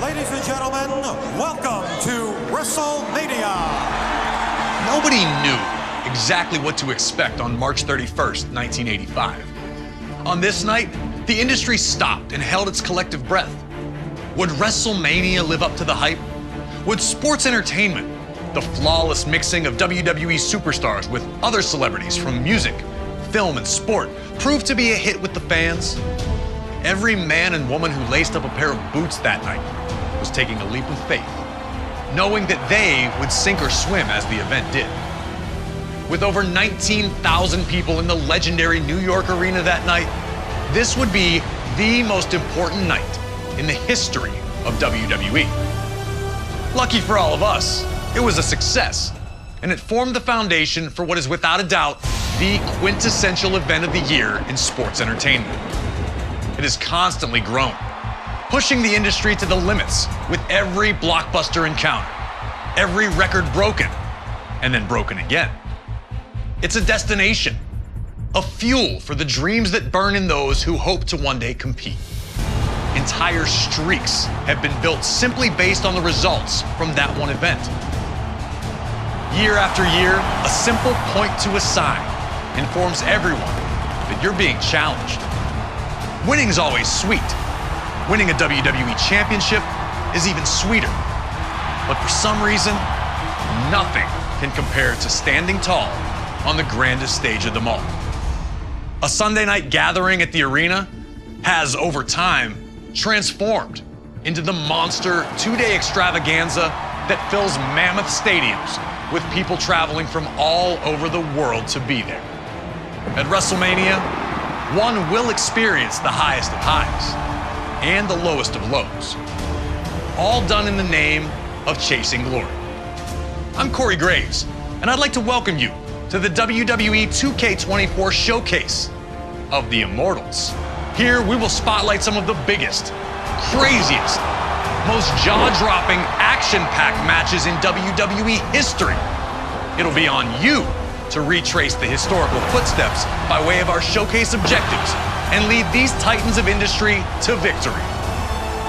Ladies and gentlemen, welcome to WrestleMania. Nobody knew exactly what to expect on March 31st, 1985. On this night, the industry stopped and held its collective breath. Would WrestleMania live up to the hype? Would sports entertainment, the flawless mixing of WWE superstars with other celebrities from music, film, and sport, prove to be a hit with the fans? Every man and woman who laced up a pair of boots that night was taking a leap of faith, knowing that they would sink or swim as the event did. With over 19,000 people in the legendary New York arena that night, this would be the most important night in the history of WWE. Lucky for all of us, it was a success, and it formed the foundation for what is without a doubt the quintessential event of the year in sports entertainment. It has constantly grown, pushing the industry to the limits with every blockbuster encounter, every record broken, and then broken again. It's a destination, a fuel for the dreams that burn in those who hope to one day compete. Entire streaks have been built simply based on the results from that one event. Year after year, a simple point to a sign informs everyone that you're being challenged. Winning's always sweet. Winning a WWE championship is even sweeter. But for some reason, nothing can compare to standing tall on the grandest stage of them all. A Sunday night gathering at the arena has, over time, transformed into the monster two-day extravaganza that fills mammoth stadiums with people traveling from all over the world to be there. At WrestleMania, one will experience the highest of highs and the lowest of lows, all done in the name of chasing glory. I'm Corey Graves, and I'd like to welcome you to the WWE 2K24 showcase of the Immortals. Here we will spotlight some of the biggest, craziest, most jaw-dropping, action-packed matches in WWE history. It'll be on you to retrace the historical footsteps by way of our showcase objectives and lead these titans of industry to victory.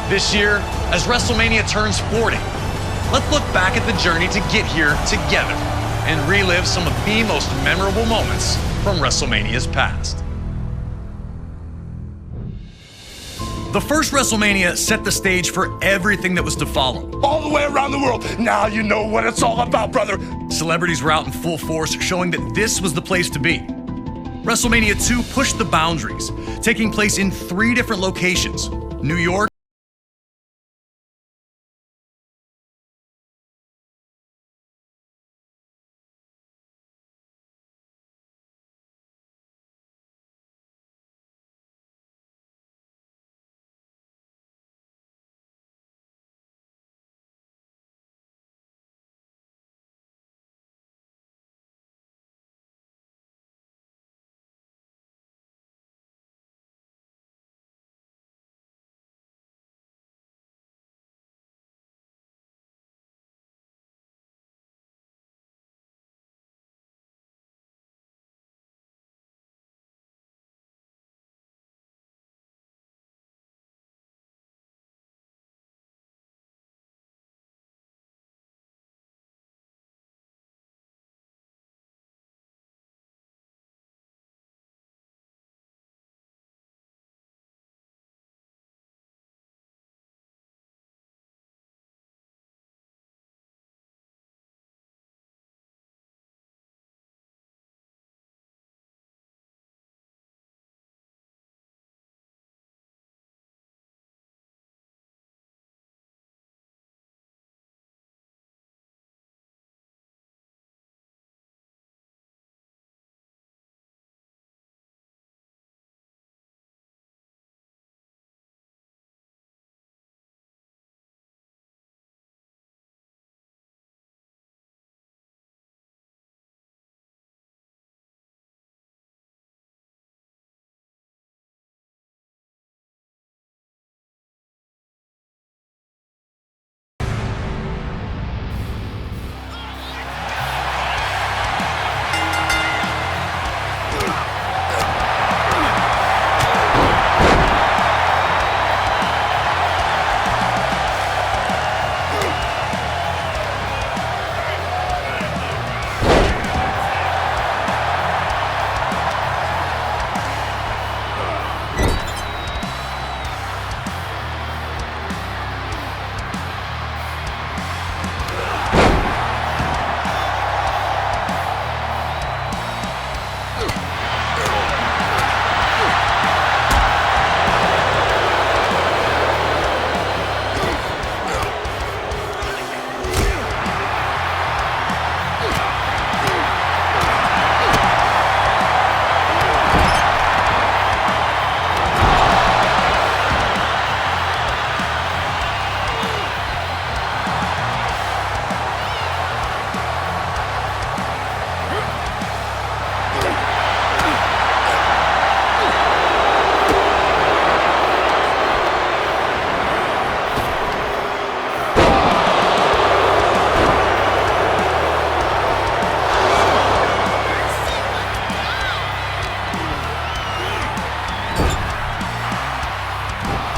This year, as WrestleMania turns 40, let's look back at the journey to get here together and relive some of the most memorable moments from WrestleMania's past. The first WrestleMania set the stage for everything that was to follow. All the way around the world. Now you know what it's all about, brother. Celebrities were out in full force, showing that this was the place to be. WrestleMania 2 pushed the boundaries, taking place in 3 different locations: New York,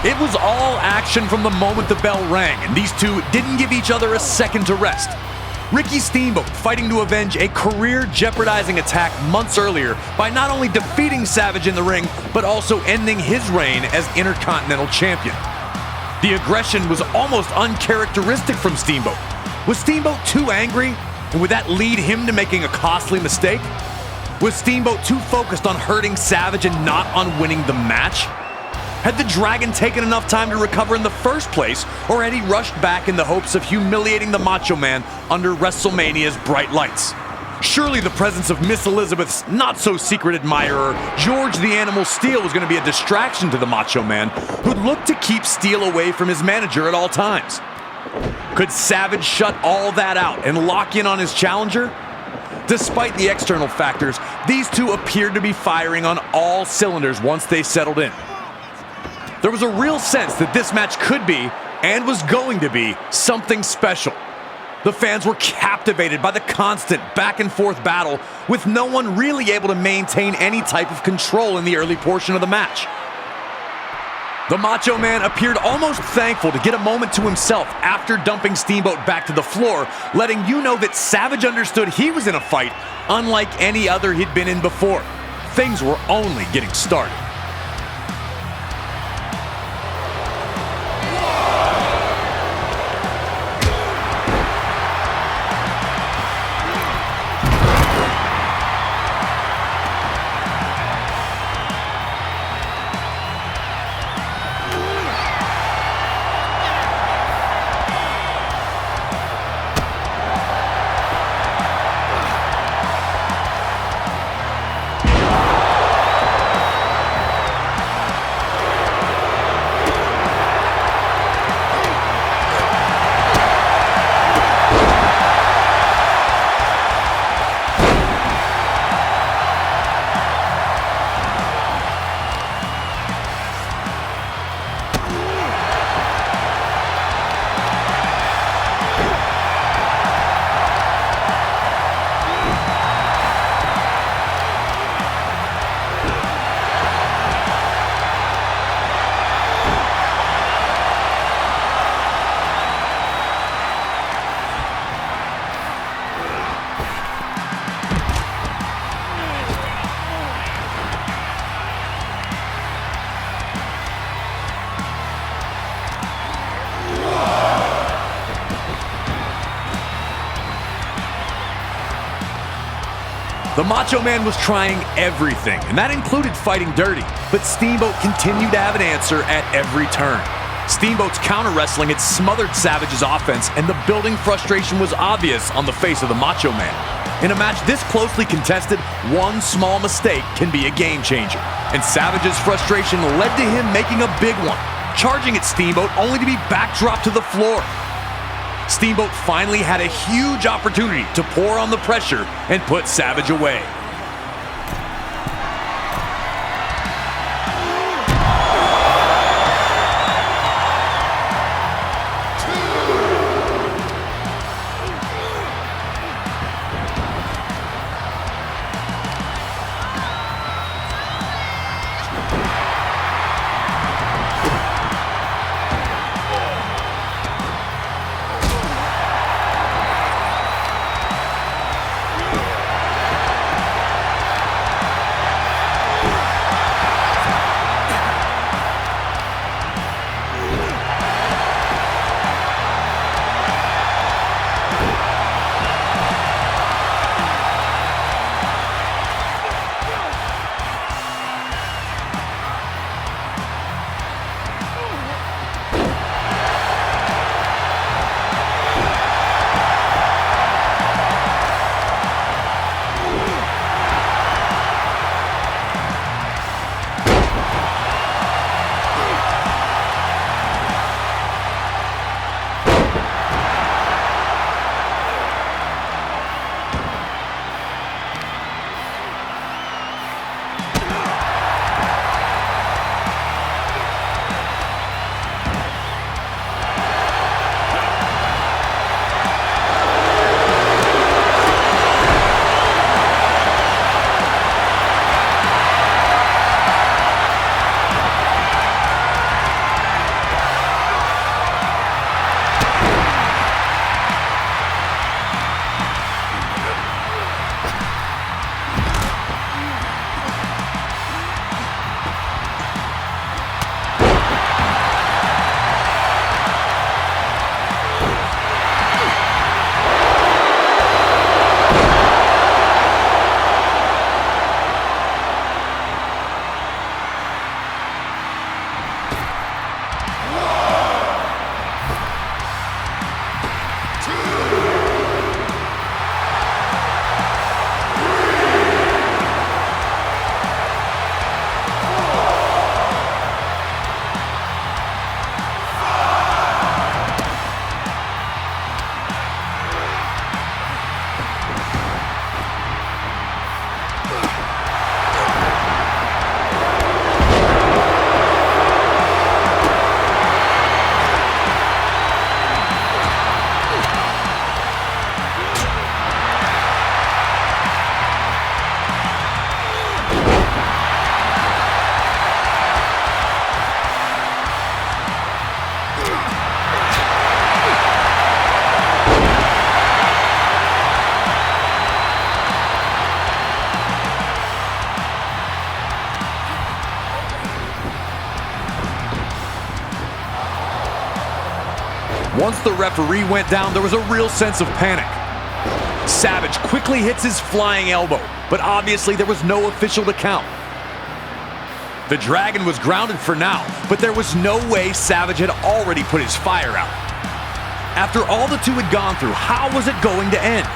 It was all action from the moment the bell rang, and these two didn't give each other a second to rest. Ricky Steamboat fighting to avenge a career-jeopardizing attack months earlier by not only defeating Savage in the ring, but also ending his reign as Intercontinental Champion. The aggression was almost uncharacteristic from Steamboat. Was Steamboat too angry? And would that lead him to making a costly mistake? Was Steamboat too focused on hurting Savage and not on winning the match? Had the Dragon taken enough time to recover in the first place, or had he rushed back in the hopes of humiliating the Macho Man under WrestleMania's bright lights? Surely the presence of Miss Elizabeth's not-so-secret admirer, George the Animal Steele, was going to be a distraction to the Macho Man, who'd look to keep Steele away from his manager at all times. Could Savage shut all that out and lock in on his challenger? Despite the external factors, these two appeared to be firing on all cylinders once they settled in. There was a real sense that this match could be, and was going to be, something special. The fans were captivated by the constant back-and-forth battle, with no one really able to maintain any type of control in the early portion of the match. The Macho Man appeared almost thankful to get a moment to himself after dumping Steamboat back to the floor, letting you know that Savage understood he was in a fight unlike any other he'd been in before. Things were only getting started. The Macho Man was trying everything, and that included fighting dirty, but Steamboat continued to have an answer at every turn. Steamboat's counter-wrestling had smothered Savage's offense, and the building frustration was obvious on the face of the Macho Man. In a match this closely contested, one small mistake can be a game-changer, and Savage's frustration led to him making a big one, charging at Steamboat only to be backdropped to the floor. Steamboat finally had a huge opportunity to pour on the pressure and put Savage away. Once the referee went down, there was a real sense of panic. Savage quickly hits his flying elbow, but obviously there was no official to count. The Dragon was grounded for now, but there was no way Savage had already put his fire out. After all the two had gone through, how was it going to end?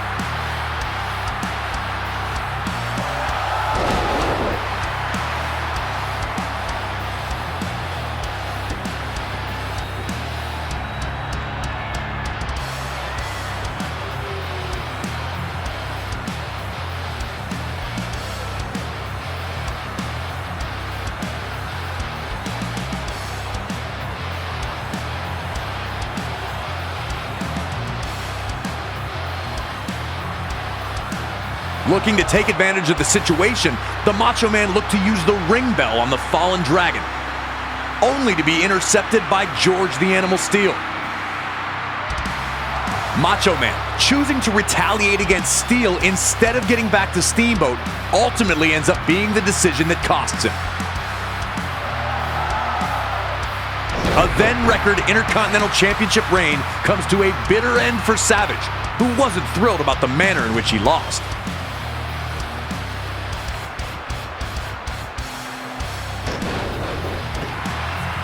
Looking to take advantage of the situation, the Macho Man looked to use the ring bell on the fallen Dragon, only to be intercepted by George the Animal Steel. Macho Man, choosing to retaliate against Steel instead of getting back to Steamboat, ultimately ends up being the decision that costs him. A then-record Intercontinental Championship reign comes to a bitter end for Savage, who wasn't thrilled about the manner in which he lost.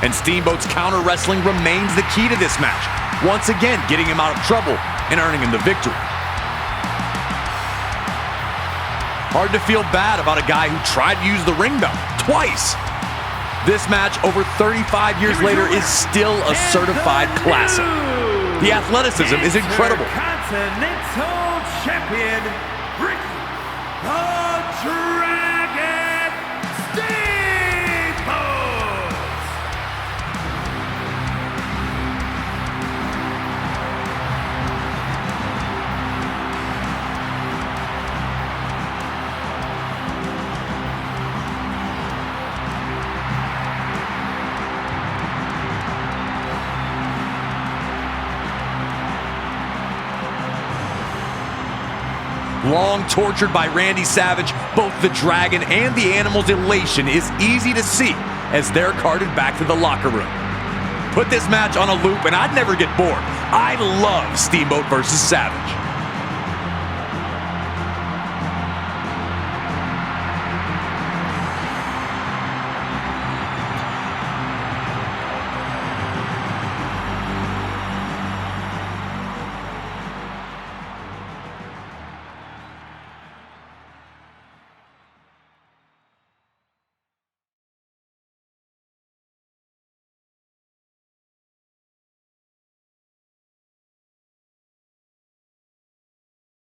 And Steamboat's counter wrestling remains the key to this match, once again getting him out of trouble and earning him the victory. Hard to feel bad about a guy who tried to use the ring bell twice. This match, over 35 years later, is still a certified classic. The athleticism is incredible. Intercontinental Champion, Ricky the Dragon Steamboat! Long tortured by Randy Savage, both the Dragon and the Animal's elation is easy to see as they're carted back to the locker room. Put this match on a loop and I'd never get bored. I love Steamboat versus Savage.